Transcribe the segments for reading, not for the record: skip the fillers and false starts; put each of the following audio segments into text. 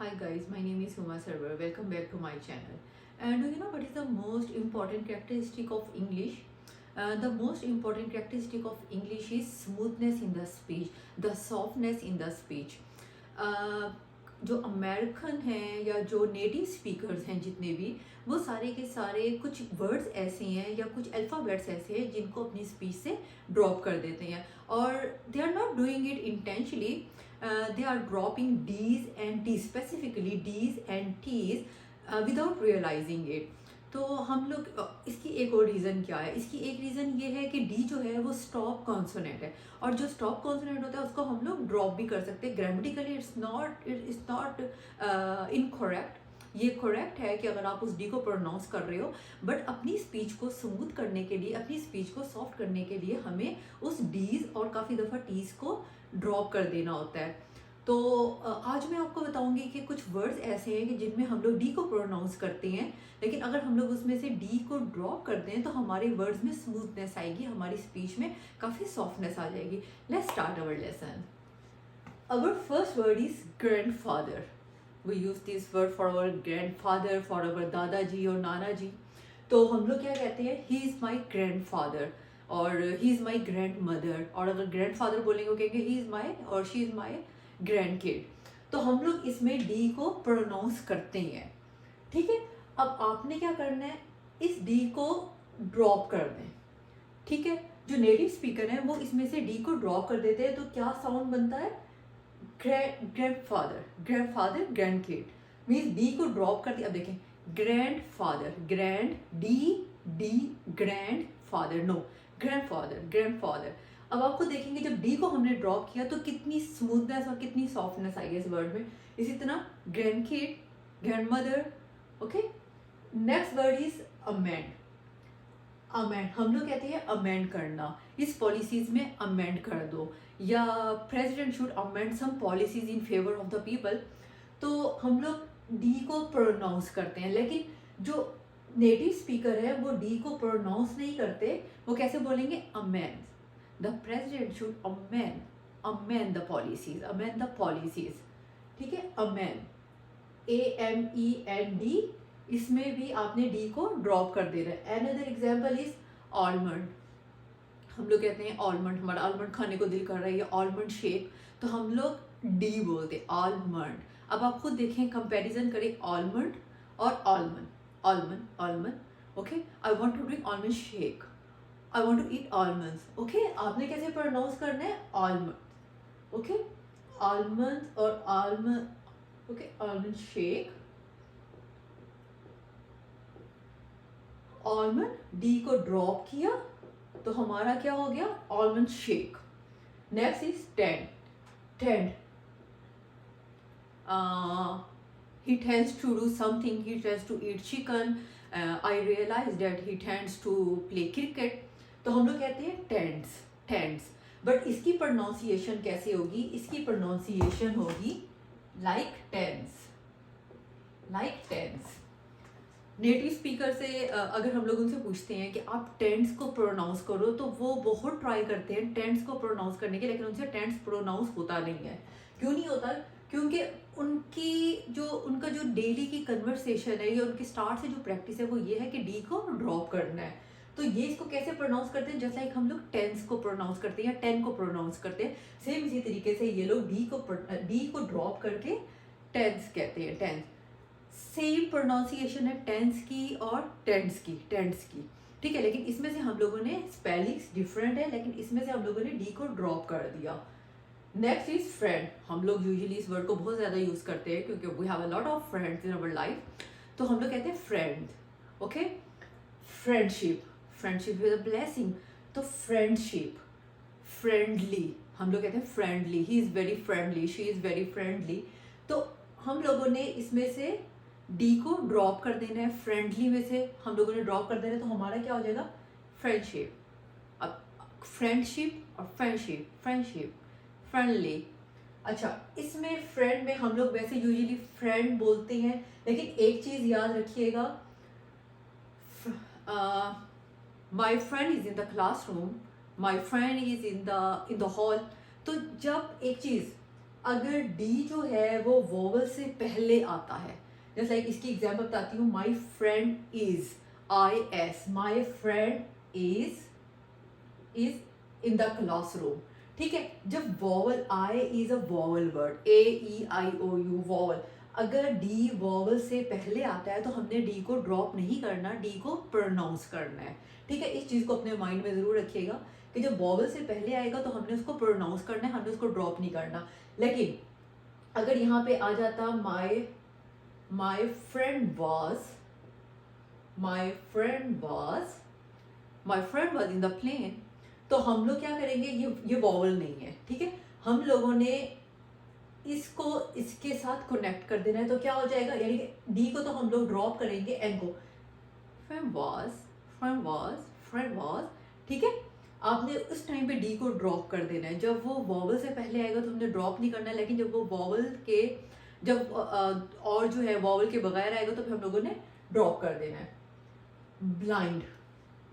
Hi guys, my name is Huma Sarwar. Welcome back to my channel. And do you know what is the most important characteristic of English? The most important characteristic of English is smoothness in the speech, the softness in the speech. Uh, जो American हैं या जो native speakers हैं जितने भी, वो सारे के सारे कुछ वर्ड्स ऐसे हैं या कुछ अल्फ़ाबेट्स ऐसे हैं जिनको अपनी स्पीच से ड्रॉप कर देते हैं, और they are not doing it intentionally. They are dropping D's and T's, specifically D's and T's, without realizing it. तो हम लोग इसकी एक और रीज़न क्या है, इसकी एक रीज़न ये है कि डी जो है वो स्टॉप कॉन्सोनेंट है, और जो स्टॉप कॉन्सोनेंट होता है उसको हम लोग ड्रॉप भी कर सकते हैं. Grammatically it's not incorrect. ये करेक्ट है कि अगर आप उस डी को प्रोनाउंस कर रहे हो, बट अपनी स्पीच को स्मूथ करने के लिए, अपनी स्पीच को सॉफ्ट करने के लिए हमें उस डीज और काफ़ी दफ़ा टीज को ड्रॉप कर देना होता है. तो आज मैं आपको बताऊंगी कि कुछ वर्ड्स ऐसे हैं कि जिनमें हम लोग डी को प्रोनाउंस करते हैं, लेकिन अगर हम लोग उसमें से डी को ड्रॉप कर दें तो हमारे वर्ड्स में स्मूथनेस आएगी, हमारी स्पीच में काफ़ी सॉफ्टनेस आ जाएगी. Let's start our lesson. Our first word is grandfather. We use this word for our grandfather, for our दादाजी और नाना जी. तो हम लोग क्या कहते हैं, he is my grandfather और he is my grandmother. और अगर grandfather बोलेंगे कहेंगे he is my और she is my grandkid. तो हम लोग इसमें डी को प्रोनाउंस करते हैं. ठीक है, अब आपने क्या करना है, इस डी को ड्रॉप कर दें. ठीक है, जो नेटिव स्पीकर हैं वो इसमें से डी को ड्रॉप कर देते हैं, तो क्या साउंड बनता है, ग्रैंडफादर ग्रैंडकिड. मीन्स डी को ड्रॉप कर दिया. अब देखें, grandfather, grand D D, grandfather, no, grandfather. अब आपको देखेंगे जब डी को हमने ड्रॉप किया तो कितनी स्मूथनेस और कितनी सॉफ्टनेस आई है इस वर्ड में. इसी तरह grandkid, grandmother. Okay, next word is amend. Amend हम लोग कहते हैं अमेंड करना, इस पॉलिसीज में अमेंड कर दो, या president should amend some policies in favour of the people. तो हम लोग डी को प्रोनाउंस करते हैं, लेकिन जो नेटिव स्पीकर है वो डी को प्रोनाउंस नहीं करते. वो कैसे बोलेंगे, amend. The president should amend the policies. ठीक है, अमेंड, AMEND. इसमें भी आपने डी को ड्रॉप कर दे रहा है. Another example is almond. हम लोग कहते हैं आलमंड, हमारा आलमंड खाने को दिल कर रहा है, या आलमंड शेक, तो हम लोग डी बोलते आलमंड. अब आप खुद देखें, कंपैरिजन करें आलमंड और almond. Okay, I want to drink almond shake, I want to eat almonds. Okay, आपने कैसे प्रोनाउंस करना है, आलमंड. ओके, आलमंड और almond. Okay, almond shake, almond, D को ड्रॉप किया तो हमारा क्या हो गया, almond shake. Next is tend. He tends to do something, he tends to eat chicken. I realize that he tends to play cricket. तो हम लोग कहते हैं टेंड्स. बट इसकी प्रोनाउंसिएशन कैसे होगी, इसकी प्रोनाउंसिएशन होगी लाइक टेंस. नेटिव स्पीकर से अगर हम लोग उनसे पूछते हैं कि आप टेंस को प्रोनाउंस करो, तो वो बहुत ट्राई करते हैं टेंस को प्रोनाउंस करने के, लेकिन उनसे टेंस प्रोनाउंस होता नहीं है. क्यों नहीं होता, क्योंकि उनका जो डेली की कन्वर्सेशन है या उनकी स्टार्ट से जो प्रैक्टिस है वो ये है कि डी को ड्रॉप करना है. तो ये इसको कैसे प्रोनाउंस करते हैं, जैसे लाइक हम लोग टेंस को प्रोनाउंस करते हैं या टेन को प्रोनाउंस करते हैं, सेम इसी तरीके से ये लोग डी को ड्रॉप करके टेंस कहते हैं. टेंस सेम प्रोनाउंसिएशन है टेंस की और टेंस की. ठीक है, लेकिन इसमें से हम लोगों ने स्पेलिंग्स डिफरेंट है, लेकिन इसमें से हम लोगों ने डी को ड्रॉप कर दिया. Next is friend. हम लोग यूजुअली इस वर्ड को बहुत ज़्यादा यूज़ करते हैं क्योंकि we have a lot of friends in our life. तो हम लोग कहते हैं friend. Okay, friendship with a blessing. तो फ्रेंडशिप, फ्रेंडली, हम लोग कहते हैं friendly. He is very friendly, she is very friendly. तो हम लोगों ने इसमें से डी को ड्रॉप कर देना है, फ्रेंडली में से हम लोगों ने ड्रॉप कर देना है, तो हमारा क्या हो जाएगा, फ्रेंडशिप. अब फ्रेंडशिप और फ्रेंडशिप, फ्रेंडली. अच्छा, इसमें फ्रेंड में हम लोग वैसे यूजुअली फ्रेंड बोलते हैं, लेकिन एक चीज़ याद रखिएगा, my friend is in the classroom, my friend is in the hall. तो जब एक चीज़ अगर डी जो है वो वोवल से पहले आता है, जैसे लाइक इसकी एग्जाम्पल बताती हूँ, my friend is, I S, my friend is in the classroom, ठीक है। जब vowel, I is a vowel word, A E I O U vowel, अगर डी वॉवल से पहले आता है तो हमने डी को ड्रॉप नहीं करना, डी को प्रोनाउंस करना है, ठीक है। इस चीज़ को अपने माइंड में ज़रूर रखिएगा कि जब वॉवल से पहले आएगा तो हमने उसको प्रोनाउंस करना है, हमने उसको ड्रॉप नहीं करना। लेकिन अगर यहाँ पे आ जाता my friend was, my friend was in the plane, तो हम लोग क्या करेंगे, ये वॉवल नहीं है, ठीक है। हम लोगों ने इसको इसके साथ कनेक्ट कर देना है, तो क्या हो जाएगा, यानी कि डी को तो हम लोग ड्रॉप करेंगे, एन को, फ्रेंड वॉज, ठीक है। आपने उस टाइम पे डी को ड्रॉप कर देना है, जब वो वॉवल से पहले आएगा तो हमने ड्रॉप नहीं करना है, लेकिन जब वो वॉवल के और जो है वॉवल के बगैर आएगा तो फिर हम लोगों ने ड्रॉप कर देना है। ब्लाइंड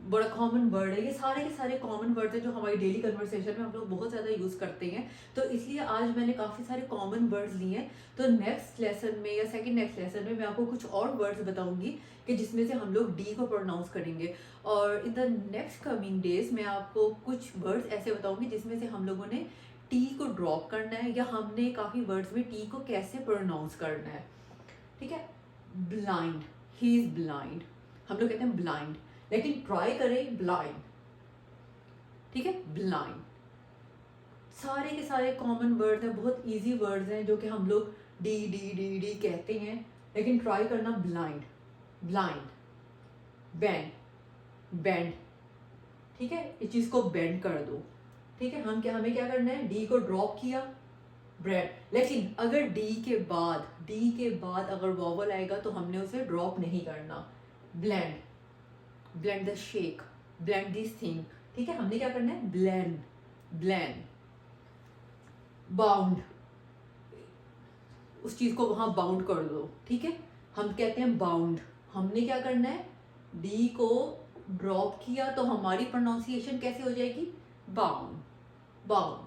बड़ा कॉमन वर्ड है, ये सारे के सारे कॉमन वर्ड हैं जो हमारी डेली कन्वर्सेशन में हम लोग बहुत ज़्यादा यूज़ करते हैं, तो इसलिए आज मैंने काफ़ी सारे कॉमन वर्ड्स लिए हैं। तो नेक्स्ट लेसन में या सेकंड नेक्स्ट लेसन में मैं आपको कुछ और वर्ड्स बताऊंगी कि जिसमें से हम लोग डी को प्रोनाउंस करेंगे, और in the next coming days मैं आपको कुछ वर्ड्स ऐसे बताऊंगी जिसमें से हम लोगों ने टी को ड्रॉप करना है, या हमने काफ़ी वर्ड्स में टी को कैसे प्रोनाउंस करना है, ठीक है। ब्लाइंड, ही इज़ ब्लाइंड, हम लोग कहते हैं ब्लाइंड, लेकिन ट्राई करें ब्लाइंड, ठीक है, ब्लाइंड। सारे के सारे कॉमन वर्ड्स हैं, बहुत इजी वर्ड्स हैं जो कि हम लोग डी डी डी डी कहते हैं, लेकिन ट्राई करना ब्लाइंड, ब्लाइंड, बेंड, बेंड, ठीक है, इस चीज़ को बेंड कर दो, ठीक है। हमें क्या करना है, डी को ड्रॉप किया, ब्रेड, लेकिन अगर डी के बाद अगर वॉवल आएगा तो हमने उसे ड्रॉप नहीं करना। Blend, blend the shake, blend this thing, ठीक है, हमने क्या करना है, ब्लेंड, ब्लेंड। बाउंड, उस चीज को वहां बाउंड कर दो, ठीक है, हम कहते हैं बाउंड। हमने क्या करना है, डी को ड्रॉप किया तो हमारी प्रोनाउंसिएशन कैसे हो जाएगी, बाउंड, बाउंड।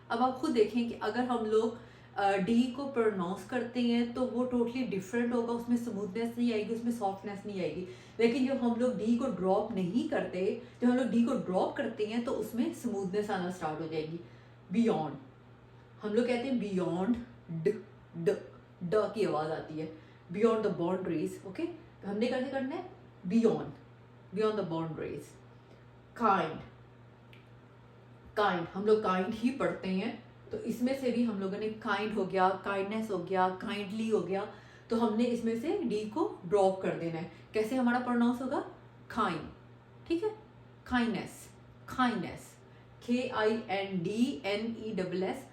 अब आप खुद देखें कि अगर हम लोग डी को प्रोनाउंस करते हैं तो वो टोटली डिफरेंट होगा, उसमें स्मूथनेस नहीं आएगी, उसमें सॉफ्टनेस नहीं आएगी। लेकिन जब हम लोग डी को ड्रॉप नहीं करते, जब हम लोग डी को ड्रॉप करते हैं तो उसमें स्मूथनेस आना स्टार्ट हो जाएगी। बियॉन्ड, हम लोग कहते हैं बियॉन्ड, ड ड ड की आवाज़ आती है, बियॉन्ड द बाउंड्रीज, ओके, हमने कैसे करना है, beyond, beyond the boundaries. Kind, kind, हम लोग काइंड ही पढ़ते हैं, तो इसमें से भी हम लोगों ने काइंड हो गया, काइंडनेस हो गया, काइंडली हो गया, तो हमने इसमें से डी को ड्रॉप कर देना है। कैसे हमारा प्रोनाउंस होगा, काइंड, ठीक है, kindness, kindness, KINDNESS,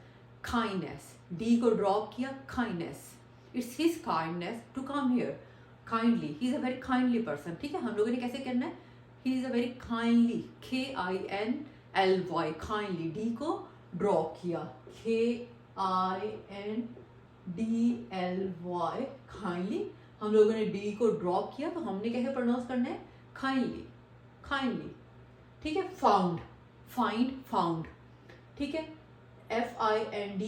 kindness, D को ड्रॉप किया, kindness, it's his kindness to come here, kindly, he is a very kindly person, ठीक है। हम लोगों ने कैसे करना है, he is a very kindly, KINLY, kindly, D को ड्रॉप किया, KINDLY, काइंडली, हम लोगों ने डी को ड्रॉप किया तो हमने कैसे प्रोनाउंस करना है, काइंडली, काइंडली, ठीक है। फाउंड, फाइंड, फाउंड, ठीक है, FIND,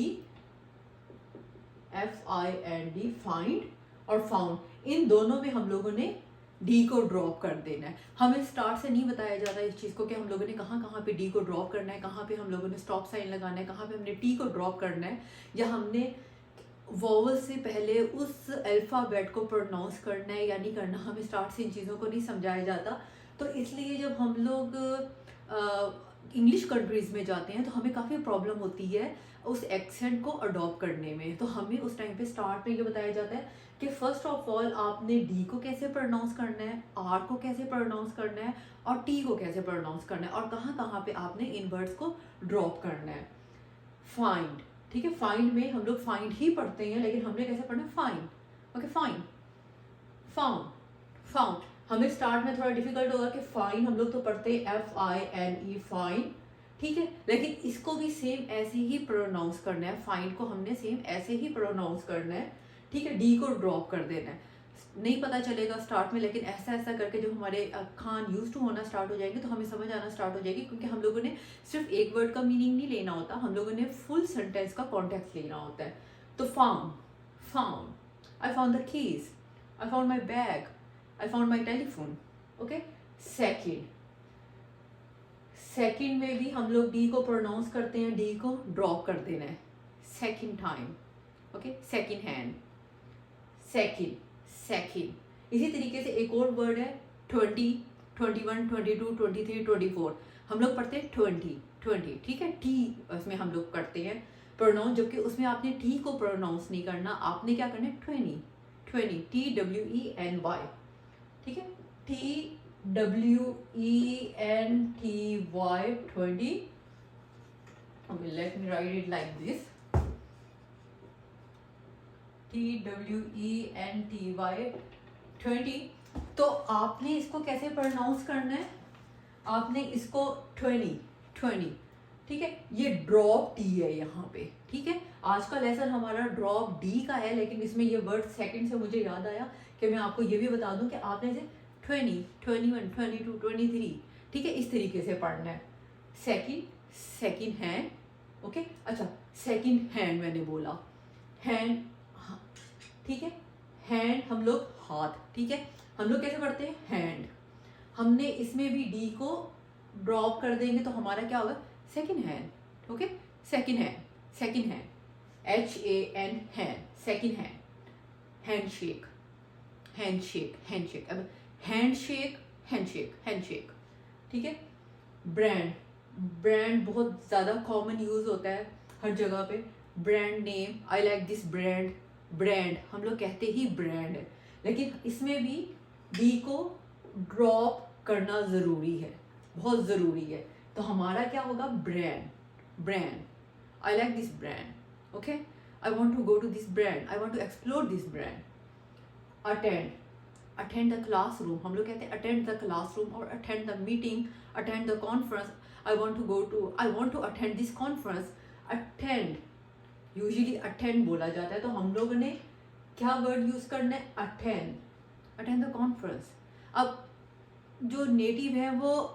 फाइंड और फाउंड, इन दोनों में हम लोगों ने डी को ड्रॉप कर देना है। हमें स्टार्ट से नहीं बताया जाता इस चीज़ को कि हम लोगों ने कहाँ कहाँ पे डी को ड्रॉप करना है, कहाँ पे हम लोगों ने स्टॉप साइन लगाना है, कहाँ पे हमने टी को ड्रॉप करना है, या हमने वॉवल से पहले उस अल्फ़ाबेट को प्रोनाउंस करना है या नहीं करना, हमें स्टार्ट से इन चीज़ों को नहीं समझाया जाता। तो इसलिए जब हम लोग इंग्लिश कंट्रीज़ में जाते हैं तो हमें काफ़ी प्रॉब्लम होती है उस एक्सेंट को अडॉप्ट करने में। तो हमें उस टाइम पे स्टार्ट में ये बताया जाता है कि फर्स्ट ऑफ ऑल आपने डी को कैसे प्रोनाउंस करना है, आर को कैसे प्रोनाउंस करना है, और टी को कैसे प्रोनाउंस करना है, और कहाँ कहाँ पे आपने इन वर्ड्स को ड्रॉप करना है। फाइंड, ठीक है, फाइंड में हम लोग फाइंड ही पढ़ते हैं, लेकिन हमने कैसे पढ़ना है, find, okay, find, found, found. हमें स्टार्ट में थोड़ा डिफिकल्ट होगा कि फाइन हम लोग तो पढ़ते हैं FINE, फाइन, ठीक है, लेकिन इसको भी सेम ऐसे ही प्रोनाउंस करना है, फाइन को हमने सेम ऐसे ही प्रोनाउंस करना है, ठीक है, डी को ड्रॉप कर देना है। नहीं पता चलेगा स्टार्ट में, लेकिन ऐसा ऐसा करके जब हमारे कान यूज टू होना स्टार्ट हो जाएंगे तो हमें समझ आना स्टार्ट हो जाएगी, क्योंकि हम लोगों ने सिर्फ एक वर्ड का मीनिंग नहीं लेना होता, हम लोगों ने फुल सेंटेंस का कॉन्टेक्स्ट लेना होता है। तो found, found, I found the keys, I found my bag, I found my telephone. Okay, second, second में भी हम लोग डी को प्रोनाउंस करते हैं, डी को ड्रॉप कर देना है, second time. Okay, second hand, second, second. इसी तरीके से एक और वर्ड है 20, 21, 22, 23, 24, हम लोग पढ़ते हैं 20, ठीक है, टी उसमें हम लोग करते हैं प्रोनाउंस, जबकि उसमें आपने टी को प्रोनाउंस नहीं करना, आपने क्या करना है 20, TWENY, ठीक है, TWENTY 20। Okay, let me write it like this, TWENTY 20। तो आपने इसको कैसे प्रोनाउंस करना है, आपने इसको 20, ठीक है, ये ड्रॉप डी है यहाँ पे, ठीक है। आज का लेसन हमारा ड्रॉप डी का है, लेकिन इसमें ये वर्ड सेकंड से मुझे याद आया कि मैं आपको ये भी बता दूं कि आपने इसे 20, 21, 22, 23, ठीक है, इस तरीके से पढ़ना है। Second, second hand, okay. अच्छा, सेकंड हैंड मैंने बोला, हैंड, ठीक है, हैंड हम लोग हाथ, ठीक है, हम लोग कैसे पढ़ते हैं हैंड, हमने इसमें भी डी को ड्रॉप कर देंगे तो हमारा क्या होगा second hand. Okay, second hand, second hand, HAN hand, second hand, handshake, handshake, handshake, अब हैंडशेक, हैंडशेक, हैंडशेक, ठीक है। ब्रांड, ब्रांड बहुत ज़्यादा कॉमन यूज होता है हर जगह पे, brand name, I like this brand, brand हम लोग कहते ही ब्रांड है, लेकिन इसमें भी डी को ड्रॉप करना ज़रूरी है, बहुत ज़रूरी है। तो हमारा क्या होगा brand, brand, I like this brand, okay, I want to go to this brand, I want to explore this brand. Attend, attend the classroom, हम लोग कहते हैं अटेंड द क्लासरूम और attend the meeting, attend the conference, I want to go to, I want to attend this conference. Attend, usually attend बोला जाता है, तो हम लोगों ने क्या वर्ड यूज करना है अटेंड, अटेंड द कॉन्फ्रेंस। अब जो नेटिव है वो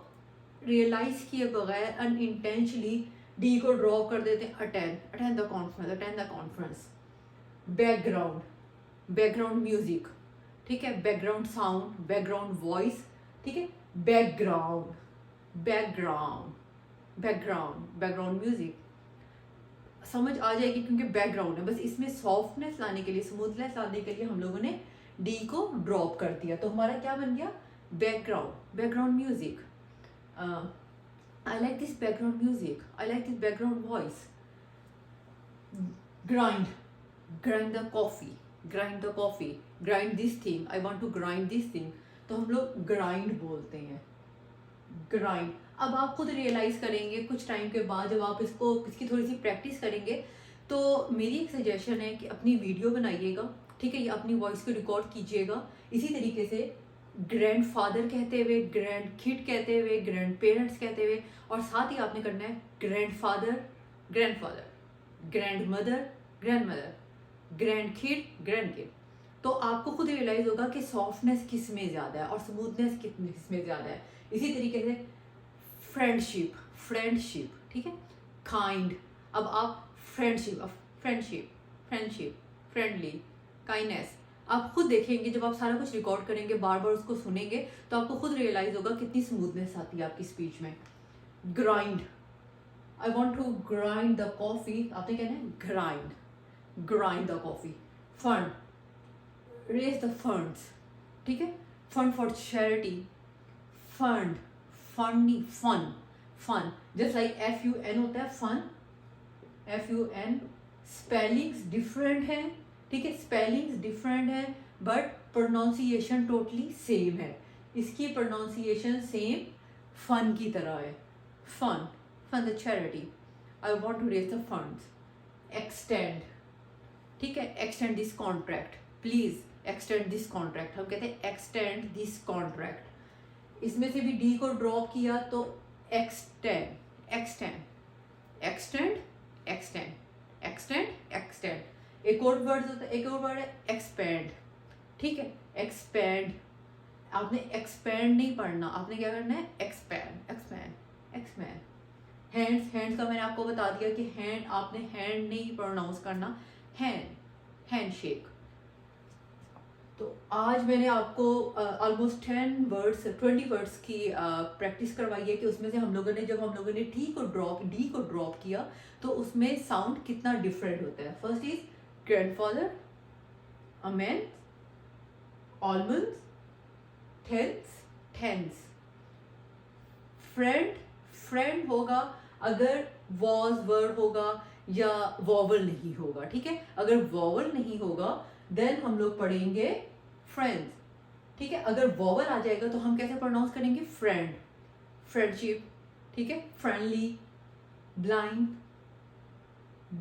रियलाइज किए बगैर अनइंटेंशनली डी को ड्रॉप कर देते हैं, attend, attend the conference, attend the conference. Background, background music, ठीक है, बैकग्राउंड साउंड, बैकग्राउंड वॉइस, ठीक है, background, background, background, background music समझ आ जाएगी क्योंकि बैकग्राउंड है, बस इसमें सॉफ्टनेस लाने के लिए, स्मूथनेस लाने के लिए हम लोगों ने डी को ड्रॉप कर दिया, तो हमारा क्या बन गया background, background music. I like this background music, I like this background voice. Grind, grind the coffee, grind the coffee, grind this thing, I want to grind this thing, तो हम लोग ग्राइंड बोलते हैं, ग्राइंड। अब आप खुद realise करेंगे कुछ टाइम के बाद, जब आप इसकी थोड़ी सी प्रैक्टिस करेंगे, तो मेरी एक सजेशन है कि अपनी वीडियो बनाइएगा, ठीक है, ये अपनी वॉइस को रिकॉर्ड कीजिएगा, इसी तरीके से ग्रैंड फादर कहते हुए, ग्रैंड किड कहते हुए, ग्रैंड पेरेंट्स कहते हुए, और साथ ही आपने करना है grand father, grand father, grand mother, grand mother, grand kid, grand kid. तो आपको खुद रियलाइज होगा कि सॉफ्टनेस किस में ज़्यादा है और स्मूथनेस किस में ज़्यादा है। इसी तरीके से फ्रेंडशिप, फ्रेंडशिप, ठीक है, काइंड, अब आप friendship, friendship, friendship, friendly, kindness, आप खुद देखेंगे जब आप सारा कुछ रिकॉर्ड करेंगे, बार बार उसको सुनेंगे, तो आपको खुद रियलाइज होगा कितनी स्मूथनेस आती है आपकी स्पीच में। Grind, I want to grind the coffee, आपने कहना है grind, grind the coffee. Fund, raise the funds, ठीक है, फंड फॉर चैरिटी, फंड, फंडी, fun, fun, just like FUN होता है फन, FUN, स्पेलिंग्स डिफरेंट है, ठीक है, स्पेलिंग्स डिफरेंट है बट प्रोनाउंसिएशन टोटली सेम है, इसकी प्रोनाउंसिएशन सेम फन की तरह है, fun, fun the charity, I want to raise the funds. Extend, ठीक है, extend this contract, please extend this contract, हम कहते हैं एक्सटेंड दिस कॉन्ट्रैक्ट, इसमें से भी डी को ड्रॉप किया तो extend, extend, extend, extend, extend, extend. एक और वर्ड होता है, एक और वर्ड है एक्सपेंड, ठीक है। एक्सपैंड, आपने एक्सपैंड नहीं पढ़ना, आपने क्या करना है, expand expand expand. Hands, hands का मैंने आपको बता दिया कि हैंड, आपने हैंड नहीं प्रोनाउंस करना, हैंड, हैंडशेक। तो आज मैंने आपको ऑलमोस्ट 20 वर्ड्स की प्रैक्टिस करवाई है कि उसमें से हम लोगों ने, जब हम लोगों ने डी को ड्रॉप किया तो उसमें साउंड कितना डिफरेंट होता है। First is grandfather, amen, almonds, tense. Friend, friend होगा अगर वॉज वर्ड होगा या वॉवल नहीं होगा, ठीक है। अगर वॉवल नहीं होगा देन हम लोग पढ़ेंगे फ्रेंड्स, ठीक है। अगर वॉवल आ जाएगा तो हम कैसे प्रोनाउंस करेंगे, फ्रेंड, फ्रेंडशिप, ठीक है। Friendly, blind,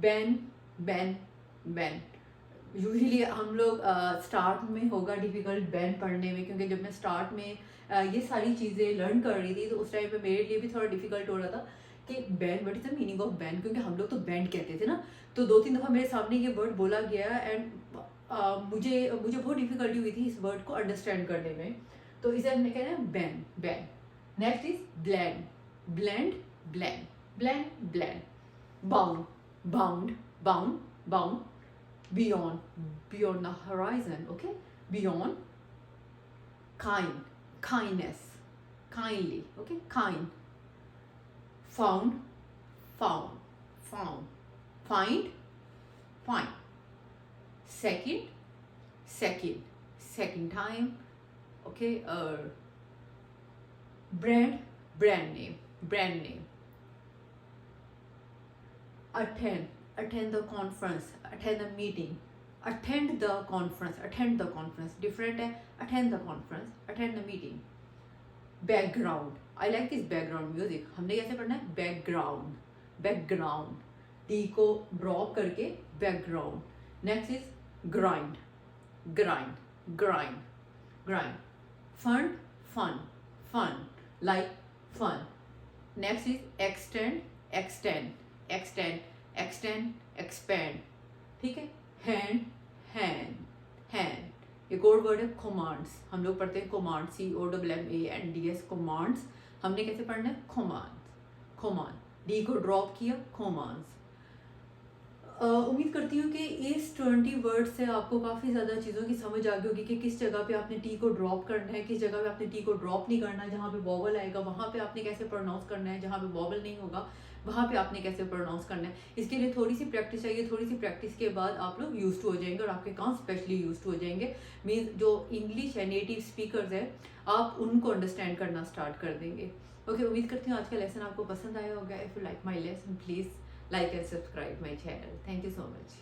ban, ban, ban. Usually हम लोग स्टार्ट में होगा डिफिकल्ट बैन पढ़ने में, क्योंकि जब मैं स्टार्ट में ये सारी चीज़ें लर्न कर रही थी तो उस टाइम पे मेरे लिए भी थोड़ा डिफिकल्ट हो रहा था कि ban, what is the meaning of ban, क्योंकि हम लोग तो बैंड कहते थे ना। तो 2-3 दफ़ा मेरे सामने ये वर्ड बोला गया एंड मुझे बहुत डिफिकल्टी हुई थी इस वर्ड को अंडरस्टैंड करने में। तो इसे हमने कहना है ban, ban. Next is bland, bland, bland, bland, bland. Bound, bound, bound, bound. Beyond, beyond the horizon, okay. Beyond, kind, kindness, kindly, okay. Kind. Found, found, found. Find, find. Second, second, second time, okay. Brand, brand name, brand name. Attend, attend the conference, attend the meeting, attend the conference, attend the conference, different है, attend the conference, attend the meeting. Background, I like this background music, हमने कैसे पढ़ना है, background, background, D को drop करके background. Next is grind, grind, grind, grind. Fun, fun, fun, like fun. Next is extend, extend, extend, extend, expand, ठीक है। Hand, hand, hand. एक और वर्ड है कमांड्स, हम लोग पढ़ते हैं कमांड, COMMANDS, कमांड्स। हमने कैसे पढ़ना है, कमांड्स, कमांड। डी को ड्रॉप किया, कमांड्स। उम्मीद करती हूँ कि इस 20 वर्ड से आपको काफ़ी ज़्यादा चीज़ों की समझ आ गई होगी कि किस जगह पे आपने टी को ड्रॉप करना है, किस जगह पे आपने टी को ड्रॉप नहीं करना है। जहाँ पे वॉवल आएगा वहाँ पे आपने कैसे प्रोनाउंस करना है, जहाँ पे वॉवल नहीं होगा वहाँ पे आपने कैसे प्रोनाउंस करना है। इसके लिए थोड़ी सी प्रैक्टिस चाहिए, थोड़ी सी प्रैक्टिस के बाद आप लोग यूज टू हो जाएंगे और आपके काम स्पेशली यूज टू हो जाएंगे। मीन्स जो इंग्लिश है, नेटिव स्पीकर्स है, आप उनको अंडरस्टैंड करना स्टार्ट कर देंगे। ओके, उम्मीद करती हूँ आज का लेसन आपको पसंद आया होगा। If you like my lesson please like and subscribe my channel. Thank you so much.